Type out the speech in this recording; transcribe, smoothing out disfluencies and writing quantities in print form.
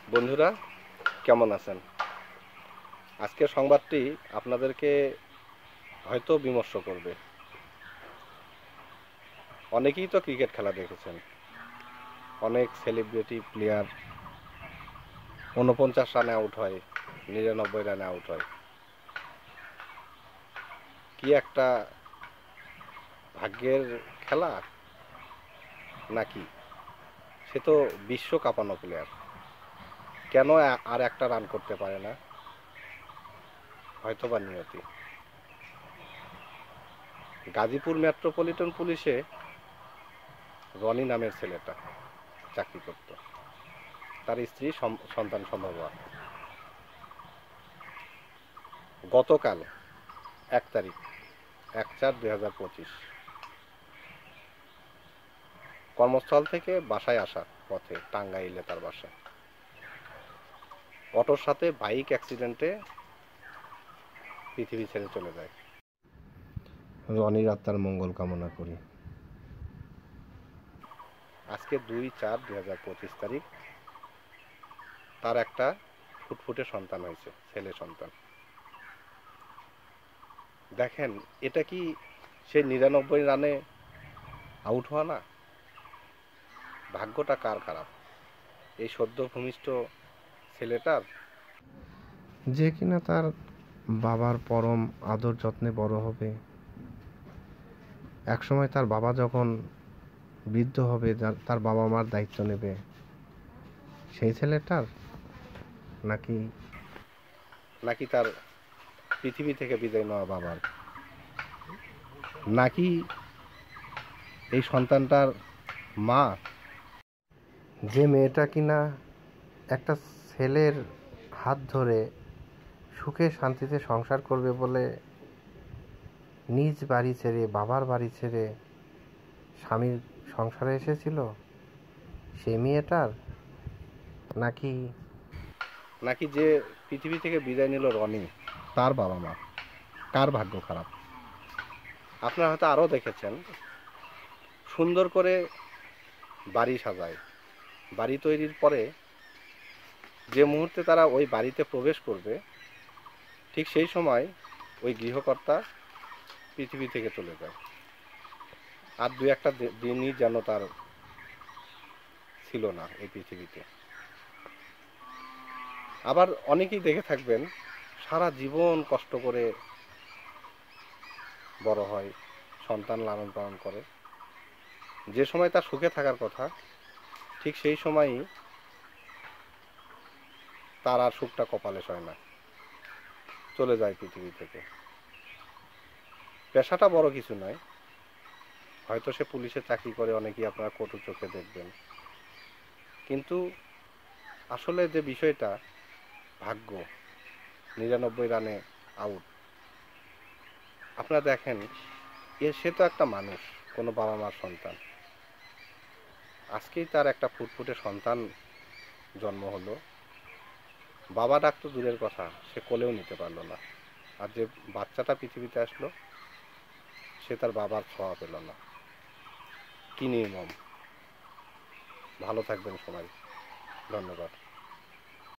বন্ধুরা, কেমন আছেন? আজকের সংবাদটি আপনাদেরকে হয়তো বিমর্ষ করবে। অনেকেই তো ক্রিকেট খেলা দেখেছেন। অনেক সেলিব্রিটি প্লেয়ার ৪৯ রানে আউট হয়, ৯৯ রানে আউট হয়। কি একটা ভাগ্যের খেলা নাকি? সে তো বিশ্ব কাঁপানো প্লেয়ার। কেন আর একটা রান করতে পারে না? হয়তো বা নিয়তি। গাজীপুর মেট্রোপলিটন পুলিশে রনি নামের ছেলেটা চাকরি করত। তার স্ত্রী সন্তান সম্ভবা। গতকাল ১ তারিখ ১/৪/২০২৫ কর্মস্থল থেকে বাসায় আসার পথে, টাঙ্গাইলে তার বাসা, অটোর সাথে বাইক অ্যাক্সিডেন্টে পৃথিবী ছেড়ে চলে যায়। রনির আত্মার মঙ্গল কামনা করি। আজকে ২/৪/২০২৫ তারিখ তার একটা ফুটফুটে সন্তান হয়েছে, ছেলে সন্তান। দেখেন, এটা কি সে ৯৯ রানে আউট হওয়া না? ভাগ্যটা কার খারাপ? এই সদ্য ভূমিষ্ঠ ছেলেটার, যে কিনা তার বাবার পরম আদর যত্নে বড় হবে। একসময় তার বাবা যখন বৃদ্ধ হবে, তার বাবা মার দায়িত্ব নেবে, সেই ছেলেটার, নাকি নাকি তার পৃথিবী থেকে বিদায় নেওয়া বাবার, নাকি এই সন্তানটার মা, যে মেয়েটা কিনা একটা ছেলের হাত ধরে সুখে শান্তিতে সংসার করবে বলে নিজ বাড়ি ছেড়ে, বাবার বাড়ি ছেড়ে স্বামীর সংসারে এসেছিল, সে মেয়েটার, নাকি নাকি যে পৃথিবী থেকে বিদায় নিল রনি, তার বাবা মা? কার ভাগ্য খারাপ? আপনারা হয়তো আরও দেখেছেন, সুন্দর করে বাড়ি সাজায়। বাড়ি তৈরির পরে যে মুহূর্তে তারা ওই বাড়িতে প্রবেশ করবে, ঠিক সেই সময় ওই গৃহকর্তা পৃথিবী থেকে চলে যায়। আর দু একটা দিনই যেন তার ছিল না এই পৃথিবীতে। আবার অনেকেই দেখে থাকবেন, সারা জীবন কষ্ট করে বড় হয়, সন্তান লালন পালন করে, যে সময় তার সুখে থাকার কথা, ঠিক সেই সময়ই তার আর সুখটা কপালে সয় না, চলে যায় পৃথিবী থেকে। পেশাটা বড় কিছু নয়, হয়তো সে পুলিশে চাকরি করে, অনেকেই আপনারা কটু চোখে দেখবেন, কিন্তু আসলে যে বিষয়টা, ভাগ্য, ৯৯ রানে আউট। আপনারা দেখেন, সে তো একটা মানুষ, কোনো বাবা মার সন্তান। আজকেই তার একটা ফুটফুটে সন্তান জন্ম হলো, বাবা ডাক তো দূরের কথা, সে কোলেও নিতে পারলো না। আর যে বাচ্চাটা পৃথিবীতে আসলো, সে তার বাবার ছোঁয়া পেল না। কি নির্মম! ভালো থাকবেন সবাই। ধন্যবাদ।